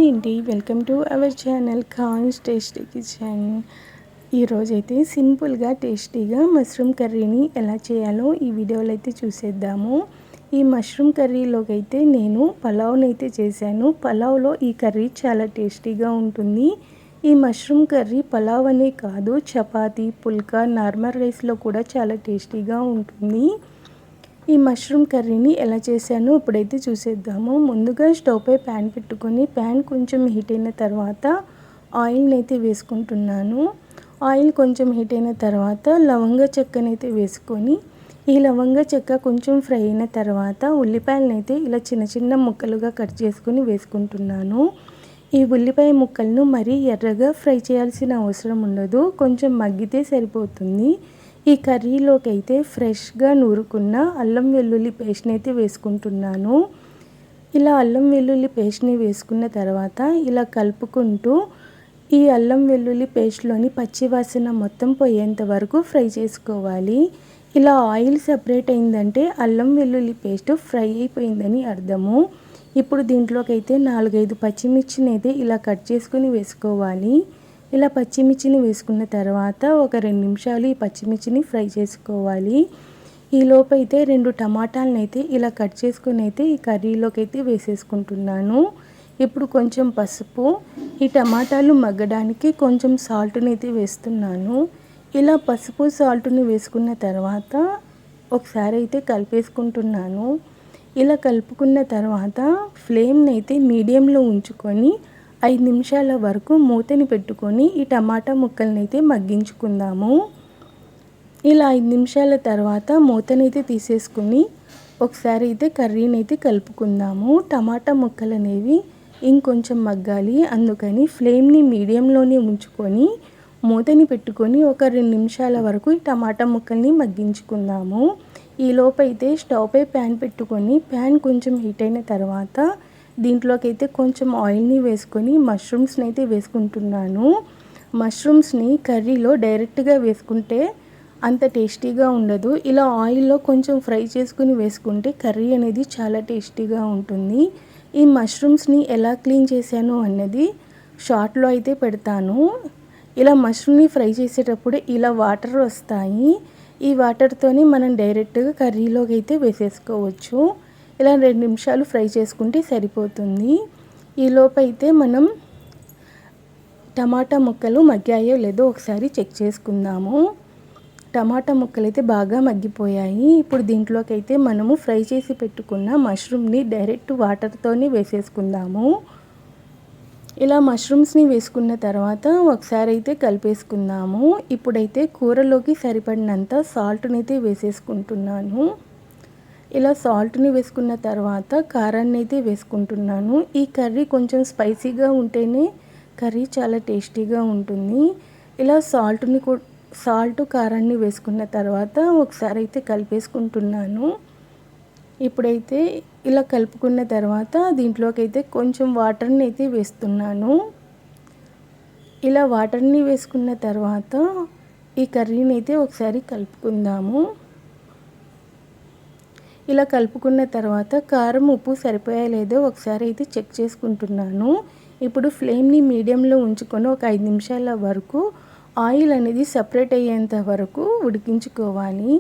Hi అండి, welcome to our channel Khan's tasty kitchen. ఈరోజైతే సింపుల్గా టేస్టీగా మష్రూమ్ కర్రీని ఎలా చేయాలో ఈ వీడియోలో అయితే చూసేద్దాము. ఈ మష్రూమ్ కర్రీలోకి అయితే నేను పలావ్ని అయితే చేశాను. పలావ్లో ఈ కర్రీ చాలా టేస్టీగా ఉంటుంది. ఈ మష్రూమ్ కర్రీ పలావ్ అనే కాదు, చపాతీ, పుల్కా, నార్మల్ రైస్లో కూడా చాలా టేస్టీగా ఉంటుంది. ఈ మష్రూమ్ కర్రీని ఎలా చేశానో ఇప్పుడైతే చూసేద్దాము. ముందుగా స్టవ్ పై ప్యాన్ పెట్టుకొని ప్యాన్ కొంచెం హీట్ అయిన తర్వాత ఆయిల్ని అయితే వేసుకుంటున్నాను. ఆయిల్ కొంచెం హీట్ అయిన తర్వాత లవంగ చెక్కనైతే వేసుకొని ఈ లవంగ చెక్క కొంచెం ఫ్రై అయిన తర్వాత ఉల్లిపాయలను అయితే ఇలా చిన్న చిన్న ముక్కలుగా కట్ చేసుకొని వేసుకుంటున్నాను. ఈ ఉల్లిపాయ ముక్కలను మరీ ఎర్రగా ఫ్రై చేయాల్సిన అవసరం ఉండదు, కొంచెం మగ్గితే సరిపోతుంది. ఈ కర్రీలోకి అయితే ఫ్రెష్గా నూరుకున్న అల్లం వెల్లుల్లి పేస్ట్ని అయితే వేసుకుంటున్నాను. ఇలా అల్లం వెల్లుల్లి పేస్ట్ని వేసుకున్న తర్వాత ఇలా కలుపుకుంటూ ఈ అల్లం వెల్లుల్లి పేస్ట్లోని పచ్చివాసన మొత్తం పోయేంత వరకు ఫ్రై చేసుకోవాలి. ఇలా ఆయిల్ సపరేట్ అయిందంటే అల్లం వెల్లుల్లి పేస్ట్ ఫ్రై అయిపోయిందని అర్థము. ఇప్పుడు దీంట్లోకి అయితే 4-5 పచ్చిమిర్చిని అయితే ఇలా కట్ చేసుకొని వేసుకోవాలి. ఇలా పచ్చిమిర్చిని వేసుకున్న తర్వాత ఒక 2 నిమిషాలు ఈ పచ్చిమిర్చిని ఫ్రై చేసుకోవాలి. ఈలోపు అయితే 2 టమాటాలను అయితే ఇలా కట్ చేసుకొని అయితే ఈ కర్రీలోకి అయితే వేసేసుకుంటున్నాను. ఇప్పుడు కొంచెం పసుపు, ఈ టమాటాలు మగ్గడానికి కొంచెం సాల్ట్ని అయితే వేస్తున్నాను. ఇలా పసుపు సాల్ట్ని వేసుకున్న తర్వాత ఒకసారి అయితే కలిపేసుకుంటున్నాను. ఇలా కలుపుకున్న తర్వాత ఫ్లేమ్ని అయితే మీడియంలో ఉంచుకొని 5 నిమిషాల వరకు మూతని పెట్టుకొని ఈ టమాటా ముక్కల్ని అయితే మగ్గించుకుందాము. ఇలా 5 నిమిషాల తర్వాత మూతనైతే తీసేసుకుని ఒకసారి అయితే కర్రీని అయితే కలుపుకుందాము. టమాటా ముక్కలు అనేవి ఇంకొంచెం మగ్గాలి, అందుకని ఫ్లేమ్ని మీడియంలోనే ఉంచుకొని మూతని పెట్టుకొని ఒక 2 నిమిషాల వరకు ఈ టమాటా ముక్కల్ని మగ్గించుకుందాము. ఈలోపు అయితే స్టవ్ పై ప్యాన్ పెట్టుకొని ప్యాన్ కొంచెం హీట్ అయిన తర్వాత దీంట్లోకి అయితే కొంచెం ఆయిల్ని వేసుకొని మష్రూమ్స్ని అయితే వేసుకుంటున్నాను. మష్రూమ్స్ని కర్రీలో డైరెక్ట్గా వేసుకుంటే అంత టేస్టీగా ఉండదు. ఇలా ఆయిల్లో కొంచెం ఫ్రై చేసుకుని వేసుకుంటే కర్రీ అనేది చాలా టేస్టీగా ఉంటుంది. ఈ మష్రూమ్స్ని ఎలా క్లీన్ చేశాను అన్నది షార్ట్లో అయితే పెడతాను. ఇలా మష్రూమ్ని ఫ్రై చేసేటప్పుడు ఇలా వాటర్ వస్తాయి. ఈ వాటర్తోని మనం డైరెక్ట్గా కర్రీలోకి అయితే వేసేసుకోవచ్చు. ఇలా 2 నిమిషాలు ఫ్రై చేసుకుంటే సరిపోతుంది. ఈలోపు అయితే మనం టమాటా ముక్కలు మగ్గాయో లేదో ఒకసారి చెక్ చేసుకుందాము. టమాటా ముక్కలు అయితే బాగా మగ్గిపోయాయి. ఇప్పుడు దీంట్లోకి అయితే మనము ఫ్రై చేసి పెట్టుకున్న మష్రూమ్ని డైరెక్ట్ వాటర్తోనే వేసేసుకుందాము. ఇలా మష్రూమ్స్ని వేసుకున్న తర్వాత ఒకసారి అయితే కలిపేసుకుందాము. ఇప్పుడైతే కూరలోకి సరిపడినంత సాల్ట్ని అయితే వేసేసుకుంటున్నాను. ఇలా సాల్ట్ని వేసుకున్న తర్వాత కారాన్ని అయితే వేసుకుంటున్నాను. ఈ కర్రీ కొంచెం స్పైసీగా ఉంటేనే కర్రీ చాలా టేస్టీగా ఉంటుంది. ఇలా సాల్ట్ కారాన్ని వేసుకున్న తర్వాత ఒకసారి అయితే కలిపేసుకుంటున్నాను. ఇప్పుడైతే ఇలా కలుపుకున్న తర్వాత దీంట్లోకి అయితే కొంచెం వాటర్ని అయితే వేస్తున్నాను. ఇలా వాటర్ని వేసుకున్న తర్వాత ఈ కర్రీని అయితే ఒకసారి కలుపుకుందాము. ఇలా కలుపుకున్న తర్వాత కారం, ఉప్పు సరిపోయా లేదో ఒకసారి అయితే చెక్ చేసుకుంటున్నాను. ఇప్పుడు ఫ్లేమ్ని మీడియంలో ఉంచుకొని ఒక 5 నిమిషాల వరకు ఆయిల్ అనేది సపరేట్ అయ్యేంత వరకు ఉడికించుకోవాలి.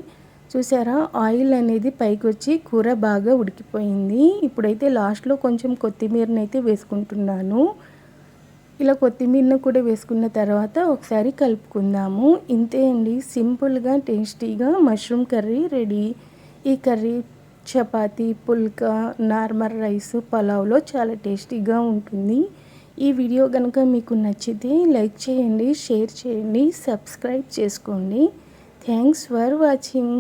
చూసారా, ఆయిల్ అనేది పైకి వచ్చి కూర బాగా ఉడికిపోయింది. ఇప్పుడైతే లాస్ట్లో కొంచెం కొత్తిమీరని అయితే వేసుకుంటున్నాను. ఇలా కొత్తిమీరను కూడా వేసుకున్న తర్వాత ఒకసారి కలుపుకుందాము. ఇంతే అండి, సింపుల్గా టేస్టీగా మష్రూమ్ కర్రీ రెడీ. ఈ కర్రీ చపాతీ, పుల్కా, నార్మల్ రైస్, పలావ్లో చాలా టేస్టీగా ఉంటుంది. ఈ వీడియో కనుక మీకు నచ్చితే లైక్ చేయండి, షేర్ చేయండి, సబ్స్క్రైబ్ చేసుకోండి. Thanks for watching.